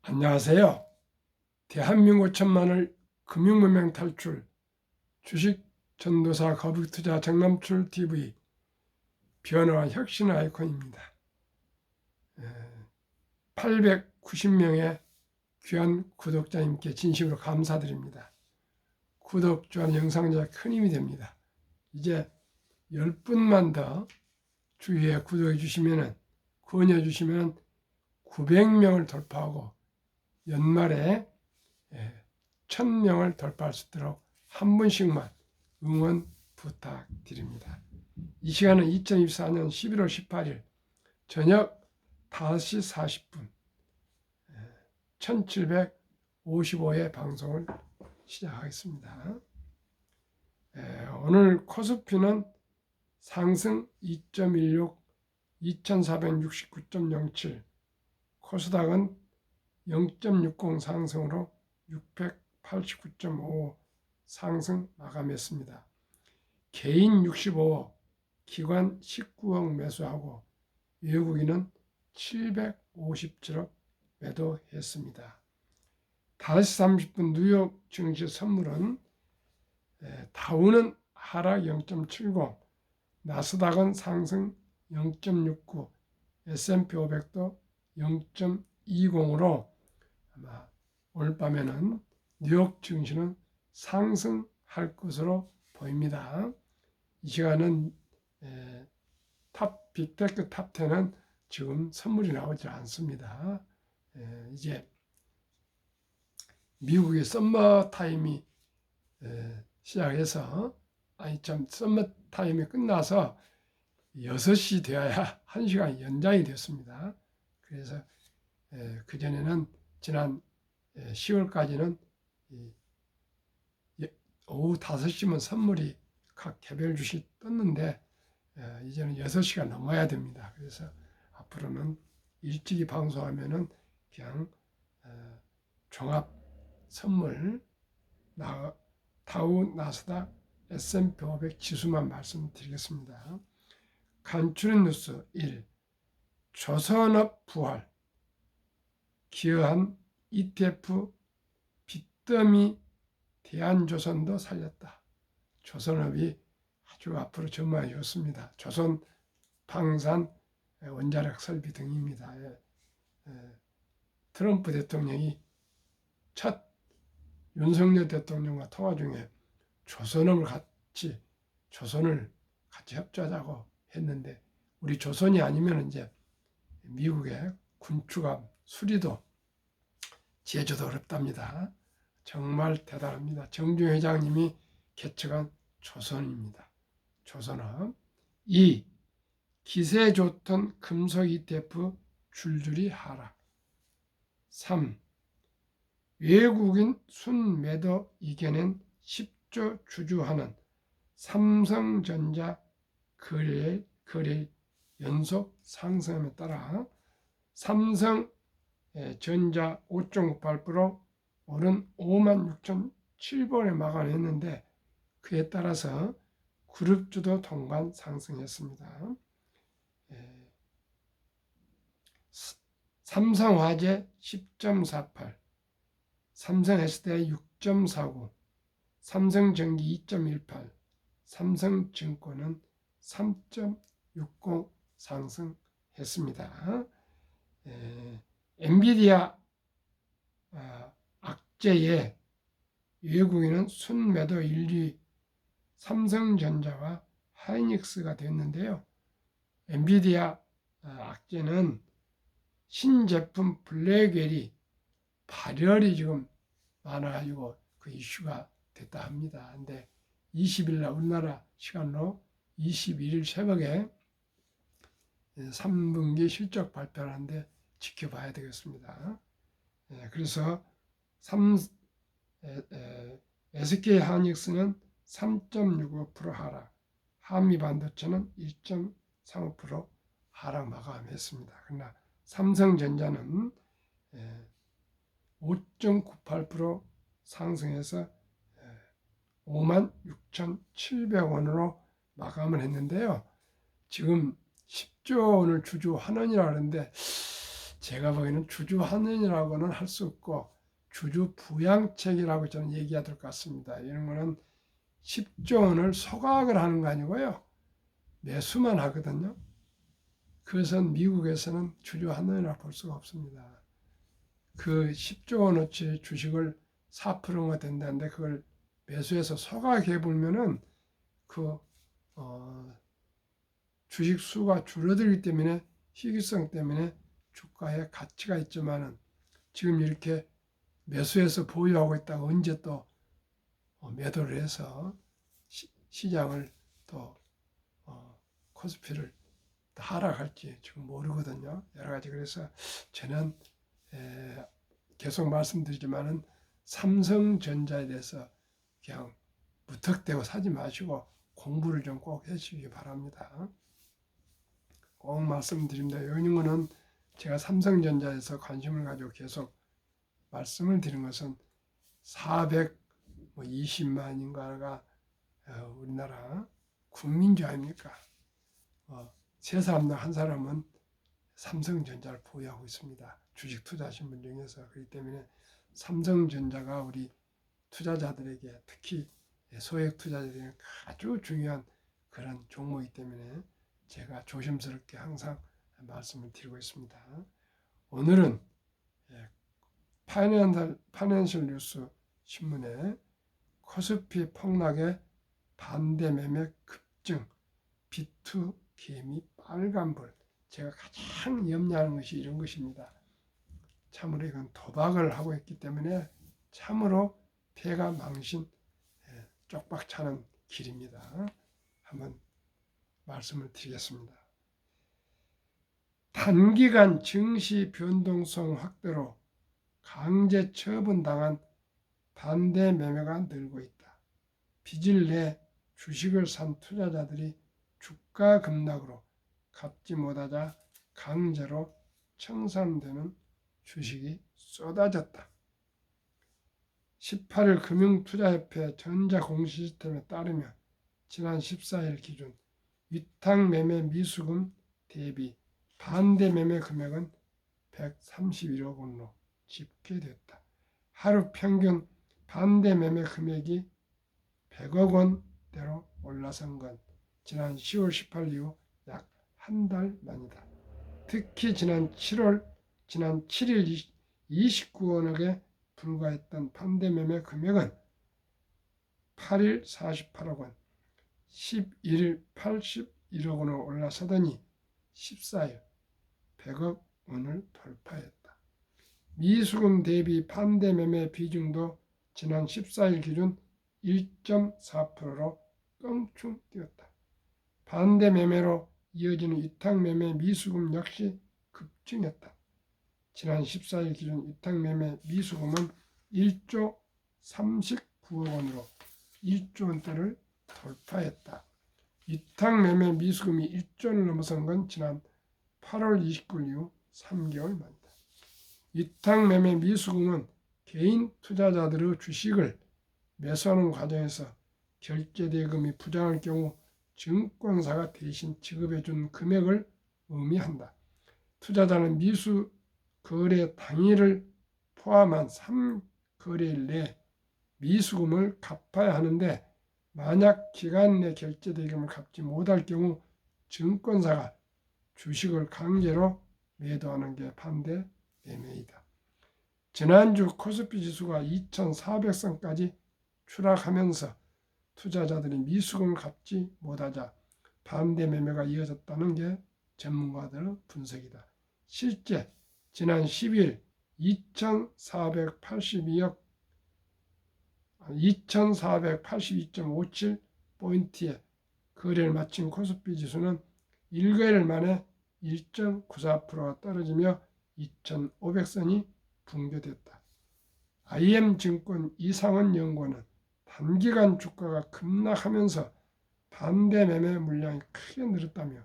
안녕하세요. 대한민국 천만을 금융문명 탈출 주식 전도사 거북투자 정남출 TV 변화와 혁신의 아이콘입니다. 890명의 귀한 구독자님께 진심으로 감사드립니다. 구독, 좋아요, 영상 제작 큰 힘이 됩니다. 이제 10분만 더 주위에 구독해 주시면, 권유해 주시면 900명을 돌파하고 연말에 1000명을 돌파할 수 있도록 한 분씩만 응원 부탁드립니다. 이 시간은 2024년 11월 18일 저녁 5시 40분 1755회 방송을 시작하겠습니다. 오늘 코스피는 상승 2.16 2469.07, 코스닥은 0.60 상승으로 689.5 상승 마감했습니다. 개인 65억, 기관 19억 매수하고 외국인은 757억 매도했습니다. 5시 30분 뉴욕 증시 선물은 다우는 하락 0.70, 나스닥은 상승 0.69, S&P 500도 0.20으로 아마 오늘 밤에는 뉴욕 증시는 상승할 것으로 보입니다. 이 시간은 빅테크 탑 10은 지금 선물이 나오지 않습니다. 이제 미국의 썸머 타임이 시작해서 썸머 타임이 끝나서 6시 되어야 1시간 연장이 됐습니다. 그래서 그전에는 지난 10월까지는 오후 5시면 선물이 각 개별 주식 떴는데 이제는 6시가 넘어야 됩니다. 그래서 앞으로는 일찍이 방송하면은 그냥 종합 선물 다우, 나스닥, S&P 500 지수만 말씀드리겠습니다. 간추린 뉴스 1. 조선업 부활, 기여한 ETF 빚더미 대한조선도 살렸다. 조선업이 아주 앞으로 전망이 좋습니다. 조선 방산 원자력 설비 등입니다. 트럼프 대통령이 첫 윤석열 대통령과 통화 중에 조선을 같이 협조하자고 했는데, 우리 조선이 아니면 이제 미국의 군축함 수리도 제조도 어렵답니다. 정말 대단합니다. 정중 회장님이 개척한 조선입니다. 조선업. 2. 기세 좋던 금속 ETF 줄줄이 하락. 3. 외국인 순매도 이겨낸 10조 주주하는 삼성전자 거래일 연속 상승에 따라 삼성전자 5.98% 오른 56,007원에 마감했는데, 그에 따라서 그룹주도 동반 상승했습니다. 삼성화재 10.48, 삼성 SDI 6.49, 삼성전기 2.18, 삼성증권은 3.60 상승했습니다. 엔비디아 악재에 외국인은 순매도 1, 2 삼성전자와 하이닉스가 됐는데요. 엔비디아 악재는 신제품 블랙웰이 발열이 지금 많아가지고 그 이슈가 됐다 합니다. 근데 20일 날 우리나라 시간으로 21일 새벽에 3분기 실적 발표를 하는데 지켜봐야 되겠습니다. 그래서 SK 하이닉스는 3.65% 하락, 한미반도체는 1.35% 하락 마감했습니다. 그러나 삼성전자는 5.98% 상승해서 56,700원으로 마감을 했는데요. 지금 10조 원을 주주환원이라 하는데 제가 보기에는 주주환원이라고는 할 수 없고 주주부양책이라고 저는 얘기해야 될 것 같습니다. 이런 거는 10조 원을 소각을 하는 거 아니고요. 매수만 하거든요. 그것은 미국에서는 주주환원이라고 볼 수가 없습니다. 그 10조 원어치 주식을 4%가 된다는데 그걸 매수해서 소각해 보면은 그 주식 수가 줄어들기 때문에 희귀성 때문에 주가에 가치가 있지만은 지금 이렇게 매수해서 보유하고 있다가 언제 또 매도를 해서 시장을 또 코스피를 하락할지 지금 모르거든요. 여러 가지. 그래서 저는 계속 말씀드리지만은 삼성전자에 대해서 그냥 무턱대고 사지 마시고 공부를 좀 꼭 해주시기 바랍니다. 꼭 말씀드립니다. 이거는 제가 삼성전자에서 관심을 가지고 계속 말씀을 드린 것은 420만인가가 우리나라 국민주 아닙니까? 세 사람당 한 사람은 삼성전자를 보유하고 있습니다. 주식 투자하신 분 중에서. 그렇기 때문에 삼성전자가 우리 투자자들에게, 특히 소액 투자자들에게 아주 중요한 그런 종목이기 때문에 제가 조심스럽게 항상 말씀을 드리고 있습니다. 오늘은 파이낸셜 뉴스 신문에 코스피 폭락의 반대 매매 급증, 비투 개미 빨간불. 제가 가장 염려하는 것이 이런 것입니다. 참으로 이건 도박을 하고 있기 때문에 참으로 폐가 망신 쪽박 차는 길입니다. 한번 말씀을 드리겠습니다. 단기간 증시 변동성 확대로 강제 처분당한 반대 매매가 늘고 있다. 빚을 내 주식을 산 투자자들이 주가 급락으로 갚지 못하자 강제로 청산되는 주식이 쏟아졌다. 18일 금융투자협회 전자공시시스템에 따르면 지난 14일 기준 위탁매매 미수금 대비 반대 매매 금액은 131억 원으로 집계됐다. 하루 평균 반대 매매 금액이 100억 원대로 올라선 건 지난 10월 18일 이후 약 한 달 만이다. 특히 지난 7일 29억에 불과했던 반대 매매 금액은 8일 48억 원, 11일 81억 원으로 올라서더니 14일 100억 원을 돌파했다. 미수금 대비 반대 매매 비중도 지난 14일 기준 1.4%로 껑충 뛰었다. 반대 매매로 이어지는 위탁 매매 미수금 역시 급증했다. 지난 14일 기준 위탁 매매 미수금은 1조 39억 원으로 1조 원대를 돌파했다. 위탁 매매 미수금이 1조를 넘어선 건 지난 8월 29일 이후 3개월 만이다. 위탁 매매 미수금은 개인 투자자들의 주식을 매수하는 과정에서 결제대금이 부족할 경우 증권사가 대신 지급해준 금액을 의미한다. 투자자는 미수 거래 당일을 포함한 3거래일 내 미수금을 갚아야 하는데 만약 기간 내 결제대금을 갚지 못할 경우 증권사가 주식을 강제로 매도하는 게 반대 매매이다. 지난주 코스피 지수가 2400선까지 추락하면서 투자자들이 미수금을 갚지 못하자 반대 매매가 이어졌다는 게 전문가들의 분석이다. 실제 지난 10일 2482.57포인트의 거래를 마친 코스피 지수는 1거래일 만에 1.94%가 떨어지며 2500선이 붕괴됐다. IM증권 이상원 연구원은 단기간 주가가 급락하면서 반대 매매 물량이 크게 늘었다며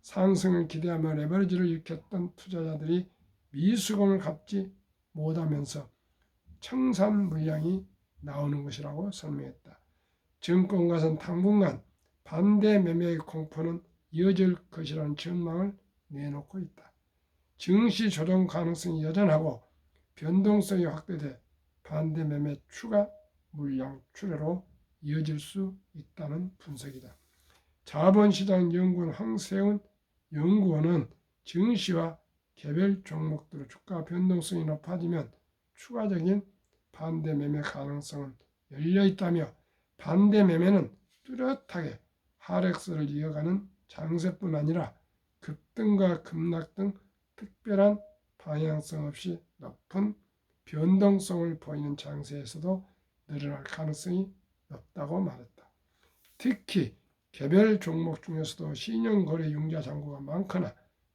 상승을 기대하며 레버리지를 일으켰던 투자자들이 미수금을 갚지 못하면서 청산 물량이 나오는 것이라고 설명했다. 증권가는 당분간 반대 매매의 공포는 이어질 것이라는 전망을 내놓고 있다. 증시 조정 가능성이 여전하고 변동성이 확대돼 반대 매매 추가 물량 출회로 이어질 수 있다는 분석이다. 자본시장연구원 황세훈 연구원은 증시와 개별 종목들의 주가 변동성이 높아지면 추가적인 반대 매매 가능성은 열려 있다며 반대 매매는 뚜렷하게 하락세를 이어가는 장세뿐 아니라 급등과 급락 등 특별한 방향성 없이 높은 변동성을 보이는 장세에서도 늘어날 가능성이 높다고 말했다. 특히 개별 종목 중에서도 신용거래 융자 잔고가 많거나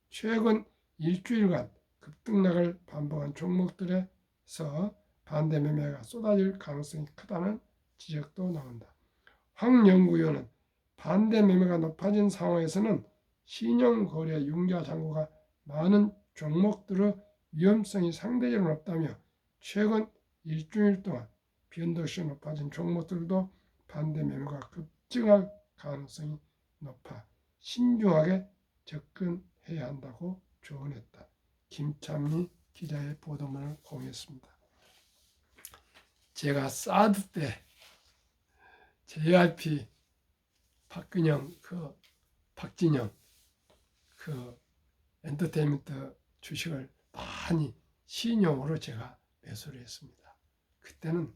최근 일주일간 급등락을 반복한 종목들에서 반대 매매가 쏟아질 가능성이 크다는 지적도 나온다. 황 연구위원은 반대 매매가 높아진 상황에서는 신용거래 융자 잔고가 많은 종목들의 위험성이 상대적으로 높다며 최근 일주일 동안 변동성이 높아진 종목들도 반대 매매가 급증할 가능성이 높아 신중하게 접근해야 한다고 조언했다. 김찬미 기자의 보도문을 공유했습니다. 제가 사드 때 JRP 박근영 박진영 엔터테인먼트 주식을 많이 신용으로 제가 매수를 했습니다. 그때는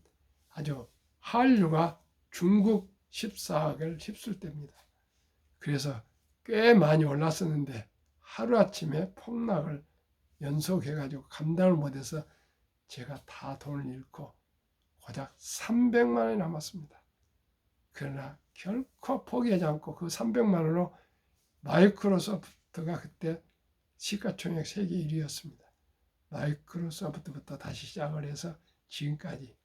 아주 한류가 중국 14억을 휩쓸 때입니다. 그래서 꽤 많이 올랐었는데 하루아침에 폭락을 연속해가지고 감당을 못해서 제가 다 돈을 잃고 고작 300만 원이 남았습니다. 그러나 결코 포기하지 않고 그 300만 원으로 마이크로소프트가 그때 시가총액 세계 1위였습니다. 마이크로소프트부터 다시 시작을 해서 지금까지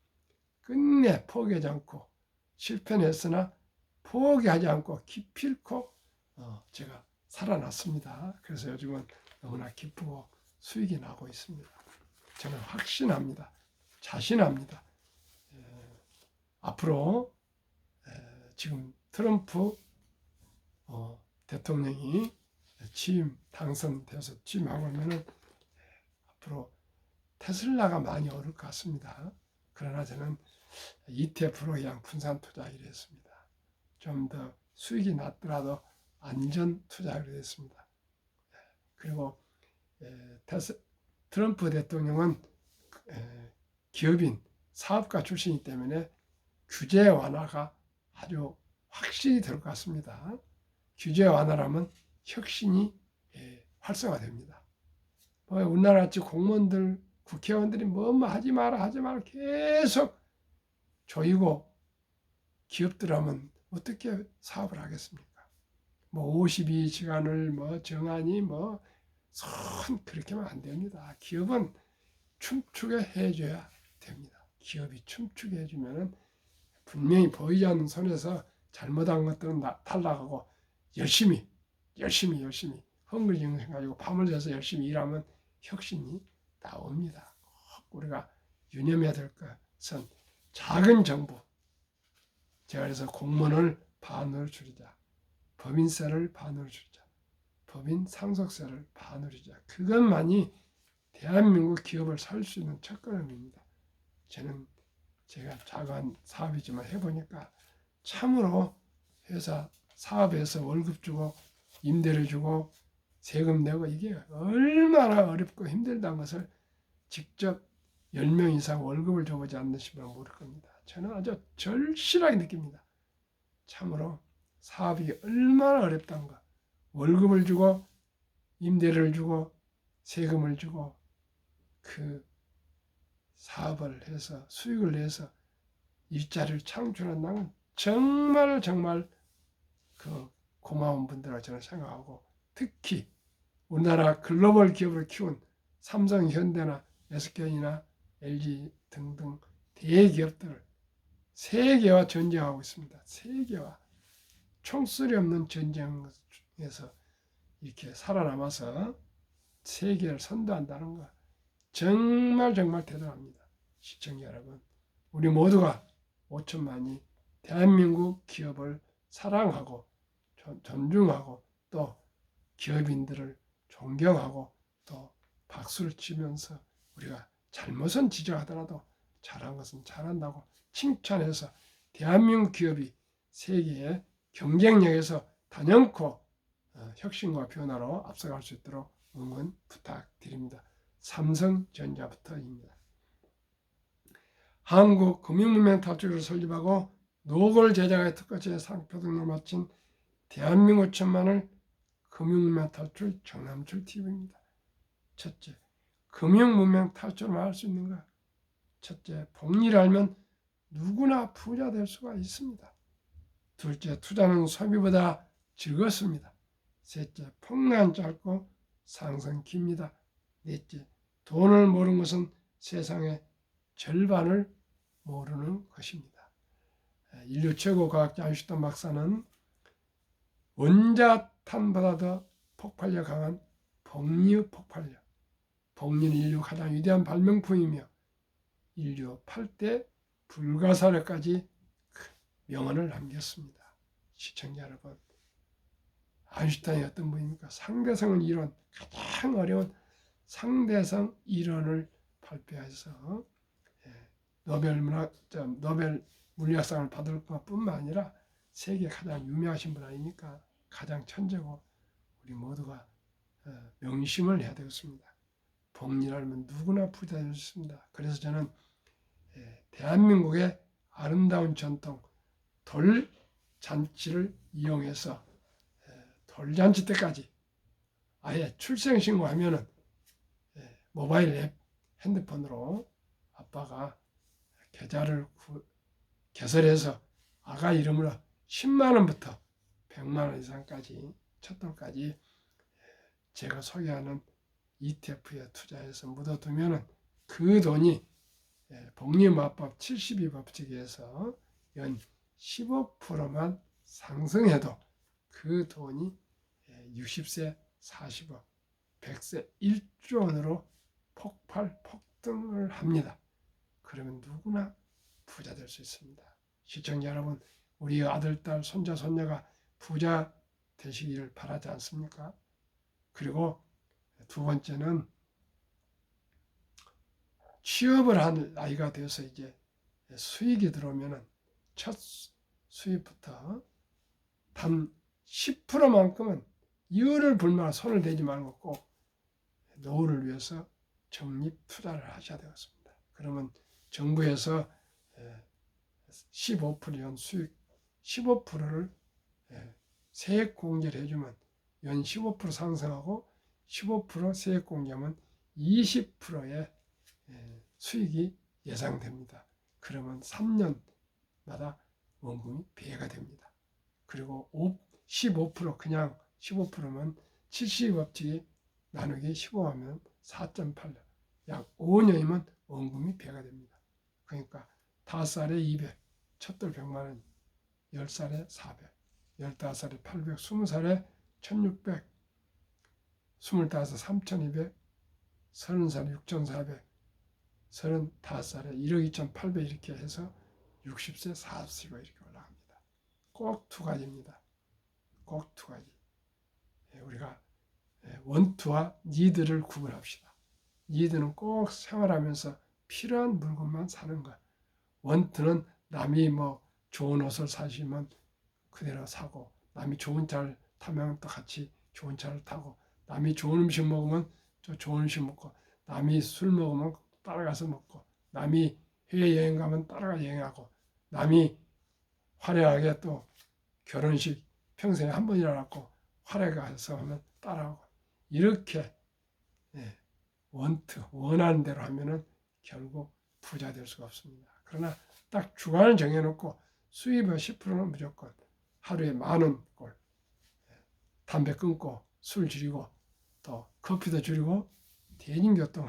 끝내 포기하지 않고 실패는 했으나 포기하지 않고 기필코 제가 살아났습니다. 그래서 요즘은 너무나 기쁘고 수익이 나고 있습니다. 저는 확신합니다. 자신합니다. 앞으로 지금 트럼프 대통령이 당선돼서 취임하고 하면은 앞으로 테슬라가 많이 오를 것 같습니다. 그러나 저는 ETF로 그냥 분산 투자하기로 했습니다. 좀 더 수익이 낮더라도 안전 투자하기로 했습니다. 그리고 트럼프 대통령은 기업인, 사업가 출신이기 때문에 규제 완화가 아주 확실히 될 것 같습니다. 규제 완화라면 혁신이 활성화됩니다. 우리나라 같이 공무원들, 국회의원들이 뭐 하지 마라 계속 조이고 기업들하면 어떻게 사업을 하겠습니까? 52시간을 정하니 손 그렇게만 안 됩니다. 기업은 춤추게 해줘야 됩니다. 기업이 춤추게 해주면 분명히 보이지 않는 손에서 잘못한 것들은 탈락하고 열심히 헝글정신 가지고 밤을 새서 열심히 일하면 혁신이 나옵니다. 우리가 유념해야 될 것은 작은 정부, 제가 그래서 공무원을 반으로 줄이자, 법인세를 반으로 줄이자, 법인 상속세를 반으로 줄이자. 그것만이 대한민국 기업을 살 수 있는 첫걸음입니다. 제가 작은 사업이지만 해보니까 참으로 회사 사업에서 월급 주고 임대료 주고 세금 내고 이게 얼마나 어렵고 힘들다는 것을 직접 10명 이상 월급을 줘보지 않으시면 모를 겁니다. 저는 아주 절실하게 느낍니다. 참으로 사업이 얼마나 어렵다는 거. 월급을 주고 임대료를 주고 세금을 주고 그 사업을 해서 수익을 내서 일자리를 창출한다는 정말 고마운 분들이라고 저는 생각하고, 특히 우리나라 글로벌 기업을 키운 삼성, 현대나 SK나 LG 등등 대기업들 세계와 전쟁하고 있습니다. 세계와 총소리 없는 전쟁에서 이렇게 살아남아서 세계를 선도한다는 거 정말 대단합니다. 시청자 여러분, 우리 모두가 5천만이 대한민국 기업을 사랑하고 존중하고 또 기업인들을 존경하고 또 박수를 치면서 우리가 잘못은 지적하더라도 잘한 것은 잘한다고 칭찬해서 대한민국 기업이 세계의 경쟁력에서 단연코 혁신과 변화로 앞서갈 수 있도록 응원 부탁드립니다. 삼성전자부터입니다. 한국금융문명 탈출을 설립하고 노골 제작의 특허제 상표 등을 마친 대한민국 천만을 금융문명 탈출 정남출 TV입니다. 첫째, 금융문명 탈출을 할 수 있는가? 첫째, 복리를 알면 누구나 부자 될 수가 있습니다. 둘째, 투자는 소비보다 즐겁습니다. 셋째, 폭락 짧고 상승 깁니다. 넷째, 돈을 모르는 것은 세상의 절반을 모르는 것입니다. 인류 최고 과학자 아인슈타인 박사는 원자탄보다 더 폭발력 강한 복리의 폭발력, 복리는 인류 가장 위대한 발명품이며 인류 8대 불가사력까지 명언을 남겼습니다. 시청자 여러분, 아인슈타인이 어떤 분입니까? 상대성 이론, 가장 어려운 상대성 이론을 발표해서 노벨 물리학상을 받을 것뿐만 아니라 세계 가장 유명하신 분 아닙니까? 가장 천재고 우리 모두가 명심을 해야 되겠습니다. 복리라면 누구나 부자 될 수 있습니다. 그래서 저는 대한민국의 아름다운 전통 돌잔치를 이용해서 돌잔치 때까지 아예 출생신고하면은 모바일 앱 핸드폰으로 아빠가 계좌를 개설해서 아가 이름으로 10만 원부터 100만 원 이상까지 첫 돌까지 제가 소개하는 ETF에 투자해서 묻어두면은 그 돈이 복리마법 72법칙에서 연 15%만 상승해도 그 돈이 60세 40억, 100세 1조 원으로 폭등을 합니다. 그러면 누구나 부자 될 수 있습니다. 시청자 여러분, 우리 아들, 딸, 손자, 손녀가 부자 되시기를 바라지 않습니까? 그리고 두 번째는 취업을 한 나이가 되어서 이제 수익이 들어오면은 첫 수입부터 단 10%만큼은 이유를 불만 손을 대지 말고 꼭 노후를 위해서 적립 투자를 하셔야 되겠습니다. 그러면 정부에서 15%연 수익 15%를 세액 공제를 해주면 연 15% 상승하고 15% 세액 공제하면 20%의 수익이 예상됩니다. 그러면 3년마다 원금이 배가 됩니다. 그리고 15% 그냥 15%면 70억치 나누기 15하면 4.8년 약 5년이면 원금이 배가 됩니다. 그러니까 5살에 200, 첫돌 100만 원, 10살에 400, 15살에 800, 20살에 1600, 25살에 3200, 30살에 6400, 35살에 1억 2800 이렇게 해서 60세 40억 이렇게 올라갑니다. 꼭 두 가지입니다. 꼭 두 가지. 우리가 원투와 니드를 구분합시다. 니드는 꼭 생활하면서 필요한 물건만 사는 것. 원투는 남이 좋은 옷을 사시면 그대로 사고, 남이 좋은 차를 타면 또 같이 좋은 차를 타고, 남이 좋은 음식 먹으면 또 좋은 음식 먹고, 남이 술 먹으면 따라가서 먹고, 남이 해외여행 가면 따라가 여행하고, 남이 화려하게 또 결혼식 평생에 한 번이라고 화려하게 가서 하면 따라하고, 이렇게 원하는 대로 하면은 결국 부자 될 수가 없습니다. 그러나 딱 주관을 정해놓고 수입의 10%는 무조건 하루에 10,000꼴 담배 끊고 술 줄이고 또 커피도 줄이고 대중교통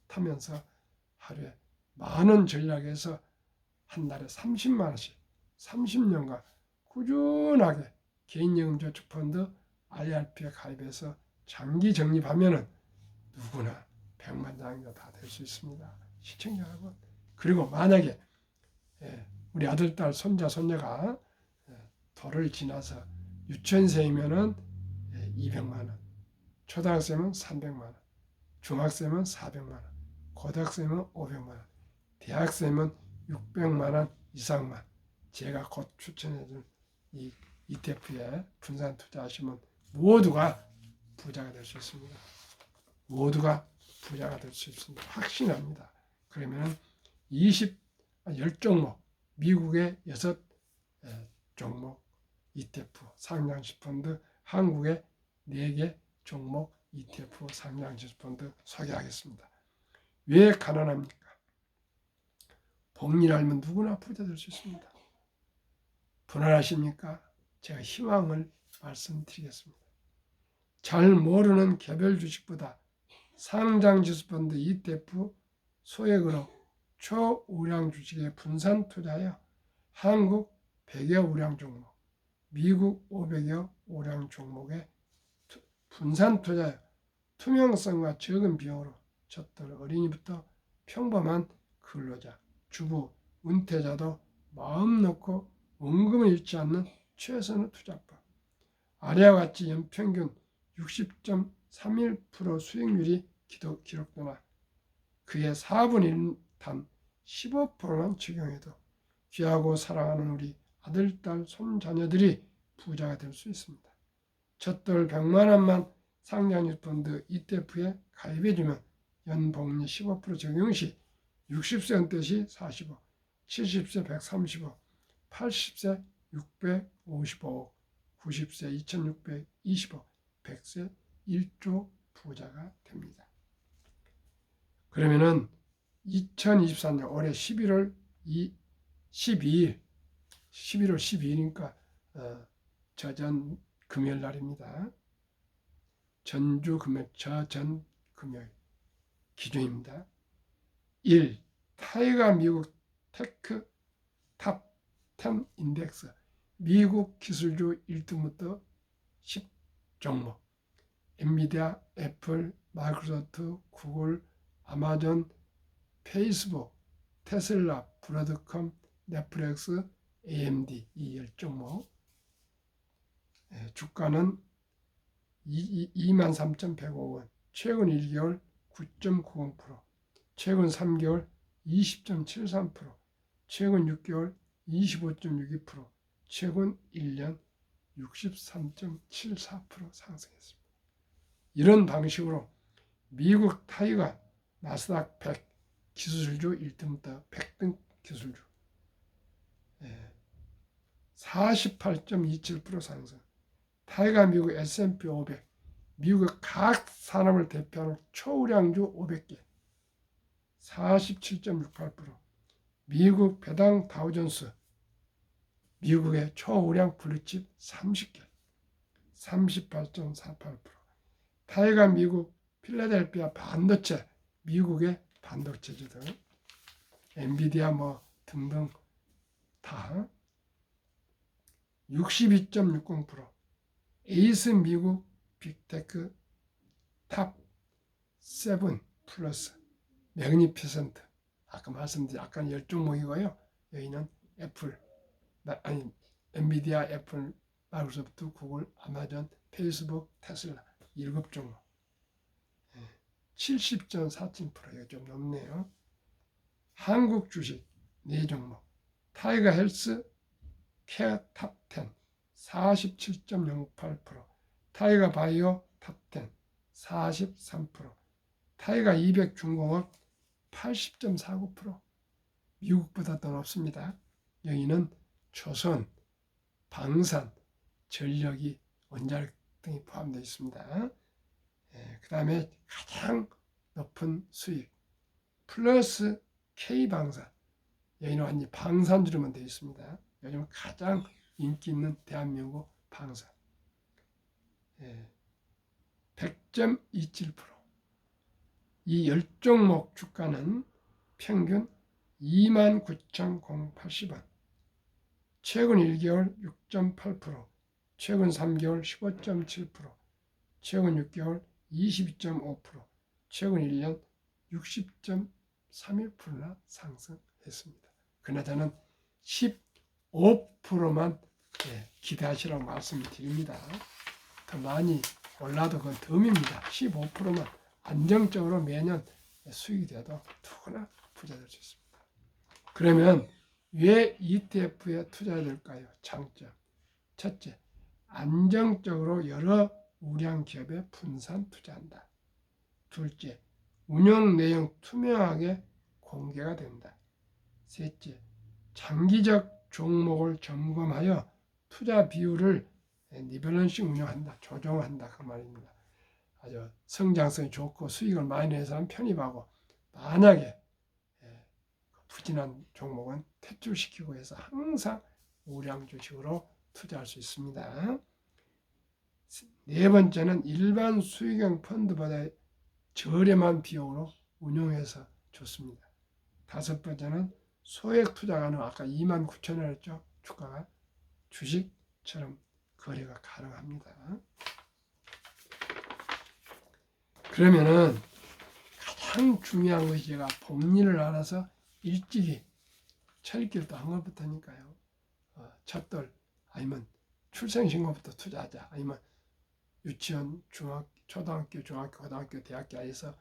타면서 하루에 10,000원 전략에서 한 달에 30만 원씩 30년간 꾸준하게 개인연금저축펀드 IRP에 가입해서 장기 적립하면은 누구나 백만장자 다 될 수 있습니다. 시청자 여러분. 그리고 만약에 우리 아들, 딸, 손자, 손녀가 돌을 지나서 유치원생이면은 200만 원, 초등학생은 300만 원, 중학생은 400만 원, 고등학생은 500만 원, 대학생은 600만 원 이상만 제가 곧 추천해준 이 ETF에 분산 투자하시면 모두가 부자가 될 수 있습니다. 모두가 부자가 될 수 있습니다. 확신합니다. 그러면 10종목, 미국의 6종목 ETF 상장식 펀드, 한국의 4개 종목 ETF 상장식 펀드 소개하겠습니다. 왜 가난합니까? 복리를 알면 누구나 부자 될 수 있습니다. 불안하십니까? 제가 희망을 말씀드리겠습니다. 잘 모르는 개별 주식보다 상장지수펀드 ETF 소액으로 초우량 주식에 분산 투자하여 한국 100여 우량 종목, 미국 500여 우량 종목에 분산 투자하여 투명성과 적은 비용으로 젖들 어린이부터 평범한 근로자, 주부, 은퇴자도 마음 놓고 원금을 잃지 않는 최선의 투자법. 아래와 같이 연평균 60.31% 수익률이 기록되나 그의 4분의 1, 단 15%만 적용해도 귀하고 사랑하는 우리 아들, 딸, 손자녀들이 부자가 될 수 있습니다. 젖돌 100만 원만 상장주 펀드 ETF에 가입해주면 연복리 15% 적용 시 60세 은퇴 시 45, 70세 135, 80세 655억, 90세 2625, 100세 1조 부자가 됩니다. 그러면은 2024년 올해 11월 12일, 11월 12일이니까 저전 금요일 날입니다. 전주 금요일, 저전 금요일 기준입니다. 1. 타이가 미국 테크 탑 10 인덱스 미국 기술주 1등부터 10종목 엔비디아, 애플, 마이크로소프트, 구글, 아마존, 페이스북, 테슬라, 브로드컴, 넷플릭스, AMD 이 10종목 주가는 23,105원, 최근 1개월 9.90%, 최근 3개월 20.73%, 최근 6개월 25.62%, 최근 1년 63.74% 상승했습니다. 이런 방식으로 미국 타이가 나스닥 100 기술주 1등부터 100등 기술주 48.27% 상승, 타이가 미국 S&P 500 미국 각 산업을 대표하는 초우량주 500개 47.68%, 미국 배당 다우존스 미국의 초우량 블루칩 30개 38.48%, 타이가 미국 필라델피아 반도체 미국의 반도체주들 엔비디아 등등 다 62.60%, 에이스 미국 빅테크 탑 7 플러스 매그니피센트 아까 말씀드린 약간 10종목이고요. 여기는 애플, 엔비디아, 애플, 마이크로소프트, 구글, 아마존, 페이스북, 테슬라 7종목 70.47%가 좀 넘네요. 한국 주식 4종목 타이거 헬스 케어 탑 10 47.08%, 타이거 바이오 탑 10 43%, 타이거 200 중공업 80.49%, 미국보다 더 높습니다. 여기는 조선, 방산, 전력이 원자력 등이 포함되어 있습니다. 그 다음에 가장 높은 수익 플러스 K방산, 여기는 완전히 방산주로만 되어 있습니다. 요즘 가장 인기 있는 대한민국 방산 100.27%, 이 10종목 주가는 평균 29,080원, 최근 1개월 6.8%, 최근 3개월 15.7%, 최근 6개월 22.5%, 최근 1년 60.31%나 상승했습니다. 그나저나 15%만 기대하시라고 말씀드립니다. 더 많이 올라도 그건 덤입니다. 15%만 안정적으로 매년 수익이 돼도 누구나 부자 될 수 있습니다. 그러면 왜 ETF에 투자해야 될까요? 장점. 첫째, 안정적으로 여러 우량 기업에 분산 투자한다. 둘째, 운영 내용 투명하게 공개가 된다. 셋째, 장기적 종목을 점검하여 투자 비율을 리밸런싱 운영한다. 조정한다. 그 말입니다. 아주 성장성이 좋고 수익을 많이 내는 사람 편입하고 만약에 부진한 종목은 퇴출시키고 해서 항상 우량 주식으로 투자할 수 있습니다. 네 번째는 일반 수익형 펀드보다 저렴한 비용으로 운용해서 좋습니다. 다섯 번째는 소액 투자 가능. 아까 29,000원 했죠. 주가가 주식처럼 거래가 가능합니다. 그러면은 가장 중요한 것이 제가 복리를 알아서 일찍이 철길도 한 것부터니까요. 첫돌 아니면 출생신고부터 투자하자. 아니면 유치원, 초등학교, 중학교, 고등학교, 대학교 안에서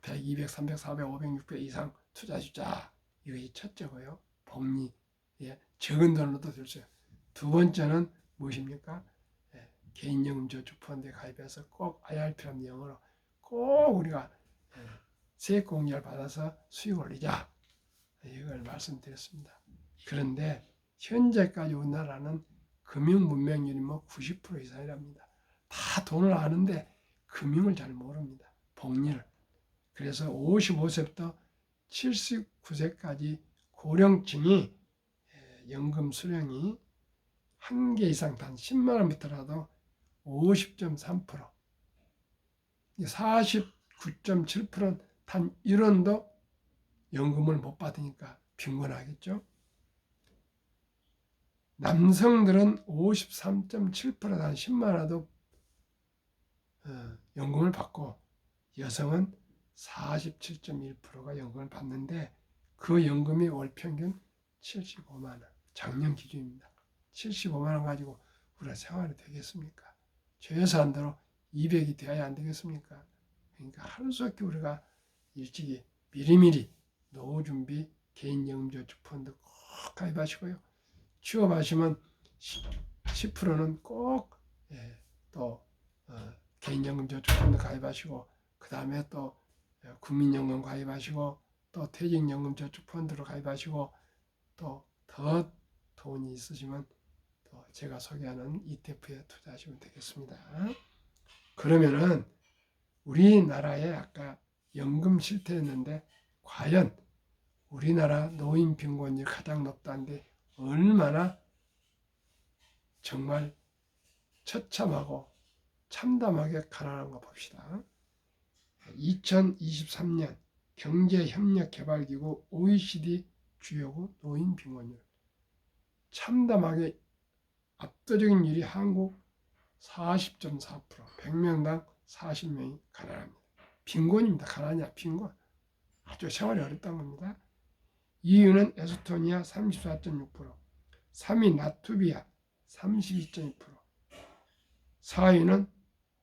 100, 200, 300, 400, 500, 600 이상 투자해주자. 이것이 첫째고요. 복리, 적은 돈으로도 될 수 있어요. 두 번째는 무엇입니까? 개인연금저축펀드에 가입해서 꼭 IRP라는 영어로 꼭 우리가 세액공제를 받아서 수익 올리자. 이걸 말씀드렸습니다. 그런데 현재까지 우리나라는 금융문맹률이 90% 이상이랍니다. 다 돈을 아는데 금융을 잘 모릅니다. 복리를. 그래서 55세부터 79세까지 고령층이 연금 수령이 한 개 이상 단 10만 원부터라도 50.3%, 49.7%는 단 1원도 연금을 못 받으니까 빈곤하겠죠. 남성들은 53.7%, 단 10만 원도 연금을 받고 여성은 47.1%가 연금을 받는데 그 연금이 월 평균 75만 원, 작년 기준입니다. 75만 원 가지고 우리가 생활이 되겠습니까? 최소한도로 200이 되어야 안 되겠습니까? 그러니까 하루 수 없게 우리가 일찍이 미리미리 노후준비 개인연금저축펀드 꼭 가입하시고요. 취업하시면 10%는 꼭 또 개인연금저축펀드 가입하시고 그 다음에 또 국민연금 가입하시고 또 퇴직연금저축펀드로 가입하시고 또 더 돈이 있으시면 또 제가 소개하는 ETF에 투자하시면 되겠습니다. 그러면은 우리나라에 아까 연금 실태였는데 과연 우리나라 노인 빈곤율이 가장 높다는데 얼마나 정말 처참하고 참담하게 가난한가 봅시다. 2023년 경제협력개발기구 OECD 주요국 노인 빈곤율 참담하게 압도적인 일이 한국 40.4%, 100명당 40명이 가난합니다. 빈곤입니다. 가난이야 빈곤. 아주 생활이 어렵다는 겁니다. 2위는 에스토니아 34.6%, 3위 라트비아 32.2%, 4위는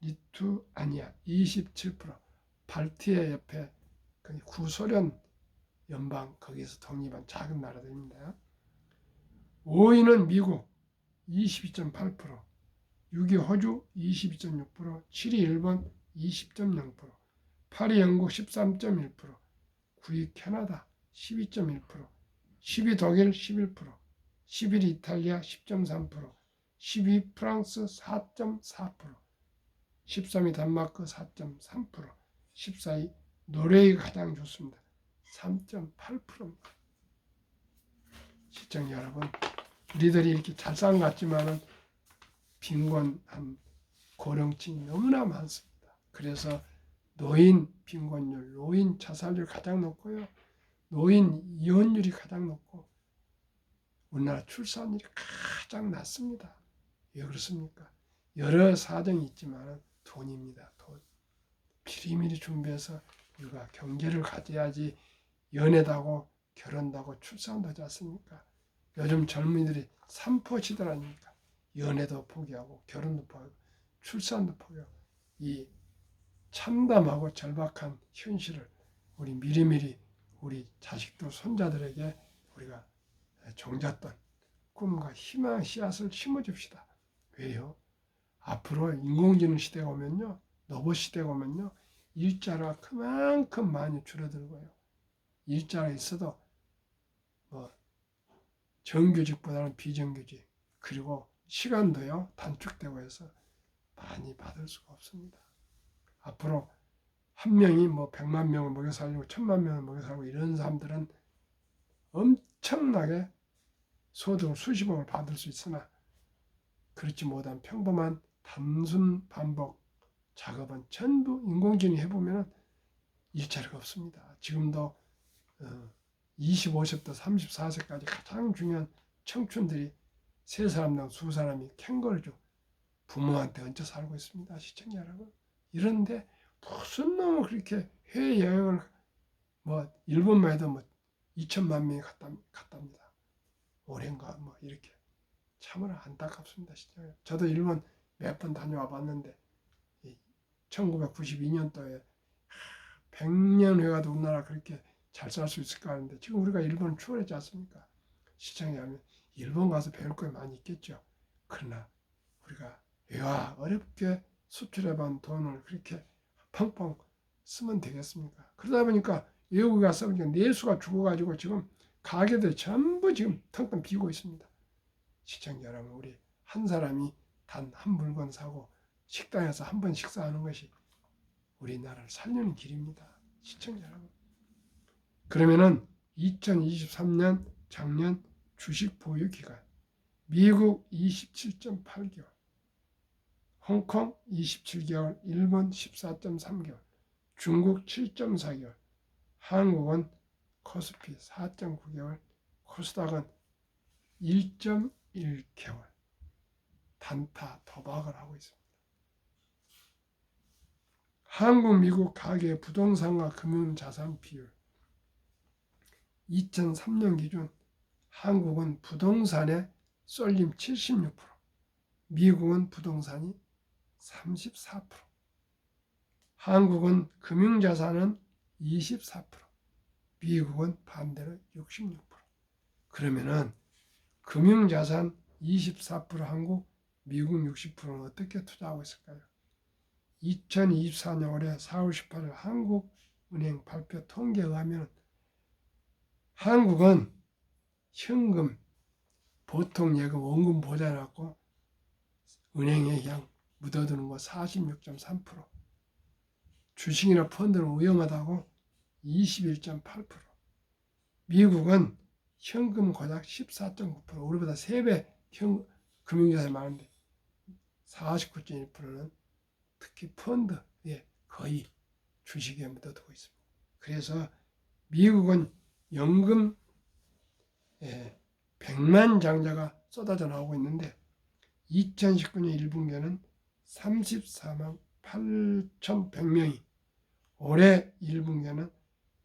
리투아니아 27%, 발티아 옆에 구소련 연방 거기에서 독립한 작은 나라들입니다. 5위는 미국 22.8%, 6위 호주 22.6%, 7위 일본 20.0%, 8위 영국 13.1%, 9위 캐나다 12.1%, 10위 독일 11%, 11위 이탈리아 10.3%, 12위 프랑스 4.4%, 13위 덴마크 4.3%, 14위 노르웨이가 가장 좋습니다. 3.8%입니다. 시청자 여러분, 우리들이 이렇게 잘 산 것 같지만은 빈곤한 고령층이 너무나 많습니다. 그래서 노인 빈곤율, 노인 자살률 가장 높고요. 노인 이혼율이 가장 높고 우리나라 출산율이 가장 낮습니다. 왜 그렇습니까? 여러 사정이 있지만 돈입니다. 돈. 미리미리 준비해서 우리가 경제를 가져야지 연애도 하고 결혼도 하고 출산도 하지 않습니까? 요즘 젊은이들이 삼포시들 아닙니까? 연애도 포기하고 결혼도 포기하고 출산도 포기하고 이 참담하고 절박한 현실을 우리 미리미리 우리 자식들, 손자들에게 우리가 종잣돈, 꿈과 희망 씨앗을 심어줍시다. 왜요? 앞으로 인공지능 시대가 오면요, 로봇 시대가 오면요, 일자리가 그만큼 많이 줄어들고요. 일자리가 있어도 뭐 정규직보다는 비정규직, 그리고 시간도요 단축되고 해서 많이 받을 수가 없습니다. 앞으로 한 명이 뭐 100만 명을 먹여 살리고 1000만 명을 먹여 살리고 이런 사람들은 엄청나게 소득을 수십억을 받을 수 있으나 그렇지 못한 평범한 단순 반복 작업은 전부 인공지능이 해보면 일자리가 없습니다. 지금도 25세부터 34세까지 가장 중요한 청춘들이 세 사람당 두 사람이 캥거루죠. 부모한테 얹혀 살고 있습니다. 시청자 여러분. 이런데 무슨 놈을 그렇게 해외여행을 뭐 일본만 해도 뭐 2천만 명이 갔답니다. 올해인가 뭐 이렇게 참으로 안타깝습니다. 진짜. 저도 일본 몇 번 다녀와 봤는데 1992년도에 100년 후에 가도 우리나라 그렇게 잘 살 수 있을까 하는데 지금 우리가 일본을 추월했지 않습니까? 시청자면 일본 가서 배울 거 많이 있겠죠. 그러나 우리가 야 어렵게 수출해본 돈을 그렇게 펑펑 쓰면 되겠습니까? 그러다 보니까 외국에 가서 내수가 죽어가지고 지금 가게들 전부 지금 텅텅 비고 있습니다. 시청자 여러분, 우리 한 사람이 단 한 물건 사고 식당에서 한 번 식사하는 것이 우리나라를 살리는 길입니다. 시청자 여러분. 그러면은 2023년 작년 주식 보유 기간 미국 27.8개월, 홍콩 27개월, 일본 14.3개월, 중국 7.4개월, 한국은 코스피 4.9개월, 코스닥은 1.1개월 단타 도박을 하고 있습니다. 한국, 미국 가계 부동산과 금융자산 비율 2003년 기준 한국은 부동산의 쏠림 76%, 미국은 부동산이 34%, 한국은 금융자산은 24%, 미국은 반대로 66%. 그러면은 금융자산 24% 한국, 미국 60%는 어떻게 투자하고 있을까요? 2024년 올해 4월 18일 한국은행 발표 통계에 의하면 한국은 현금, 보통 예금, 원금 보장해갖고 은행에 그냥 묻어두는 거 46.3%, 주식이나 펀드는 위험하다고 21.8%, 미국은 현금 고작 14.9%, 우리보다 3배 금융자산이 많은데 49.1%는 특히 펀드에 거의 주식에 묻어두고 있습니다. 그래서 미국은 연금 100만 장자가 쏟아져 나오고 있는데 2019년 1분기에는 34만 8,100명이, 올해 1분기에는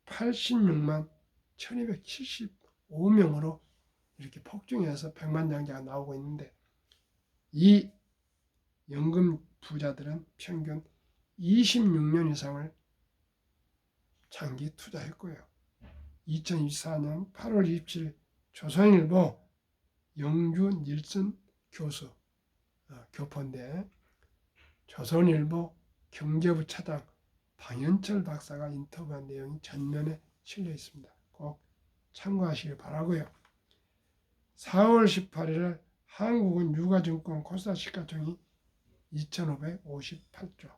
86만 1,275명으로 이렇게 폭증해서 100만 장자가 나오고 있는데, 이 연금 부자들은 평균 26년 이상을 장기 투자했고요. 2024년 8월 27일 조선일보 영주 닐슨 교수, 교포인데 조선일보 경제부 차장 방현철 박사가 인터뷰한 내용이 전면에 실려 있습니다. 꼭 참고하시길 바라고요. 4월 18일에 한국은 유가증권 코스닥 시가총이 2,558조,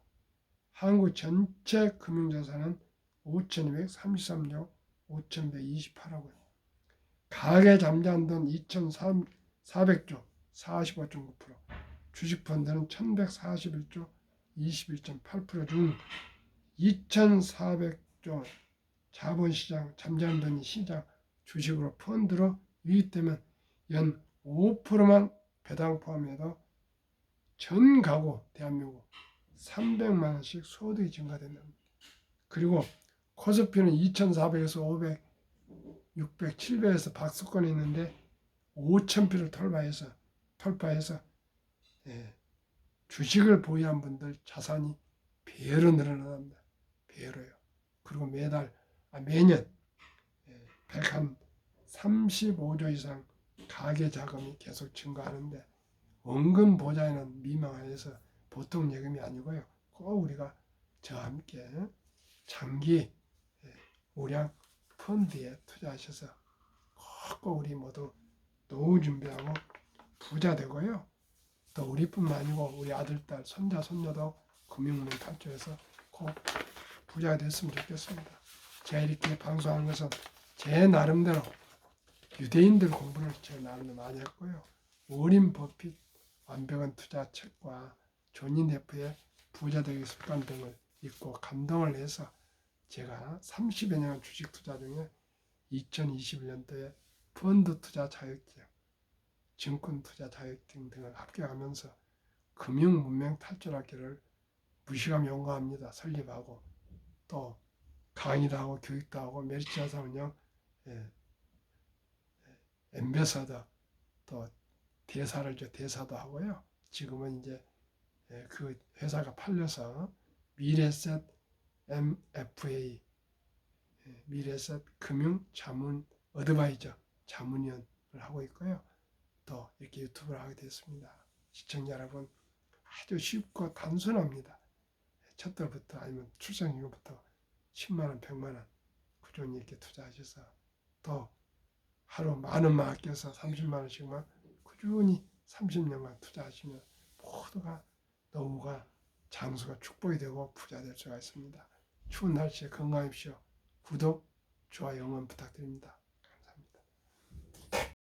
한국 전체 금융자산은 5,233조 5,128억원, 가계 잠재한 돈 2,400조 45.9%, 주식펀드는 1,141조 21.8% 중 2,400조 자본시장 잠재한 돈이 시장 주식으로 펀드로 유입되면 연 5%만 배당 포함해도 전 가구 대한민국 300만 원씩 소득이 증가된다. 그리고 코스피는 2,400에서 500, 600, 700에서 박스권에 있는데 5,000표를 돌파해서 주식을 보유한 분들 자산이 배로 늘어납니다. 배로요. 그리고 매년 135조 이상 가계 자금이 계속 증가하는데 원금 보좌에는 미망해서 보통 예금이 아니고요. 꼭 우리가 저와 함께 장기 우량 펀드에 투자하셔서 꼭 우리 모두 노후 준비하고 부자 되고요. 또 우리뿐만 아니고 우리 아들, 딸, 손자, 손녀도 금융문 탈출해서 꼭 부자가 됐으면 좋겠습니다. 제가 이렇게 방송하는 것은 제 나름대로 유대인들 공부를 제 나름대로 많이 했고요. 워린 버핏 완벽한 투자 책과 조니 네프의 부자 되기 습관 등을 읽고 감동을 해서 제가 30여 년 주식 투자 중에 2021년도에 펀드 투자 자격증, 증권 투자 자격증 등을 합격하면서 금융 문명 탈출학교를 무시감 연구합니다. 설립하고 또 강의도 하고 교육도 하고 메리츠 자산운용 엠베서더 또 대사도 하고요. 지금은 이제 그 회사가 팔려서 미래셋 MFA 미래셋 금융 자문 어드바이저 자문위원을 하고 있고요. 또 이렇게 유튜브를 하게 됐습니다. 시청자 여러분 아주 쉽고 단순합니다. 첫 달부터 아니면 출생이후부터 10만 원, 100만 원 꾸준히 이렇게 투자하셔서 또 하루 만 원만 아껴서 30만 원씩만 꾸준히 30년간 투자하시면 모두가 노후가 장수가 축복이 되고 부자 될 수가 있습니다. 추운 날씨에 건강하십시오. 구독, 좋아요, 응원 부탁드립니다.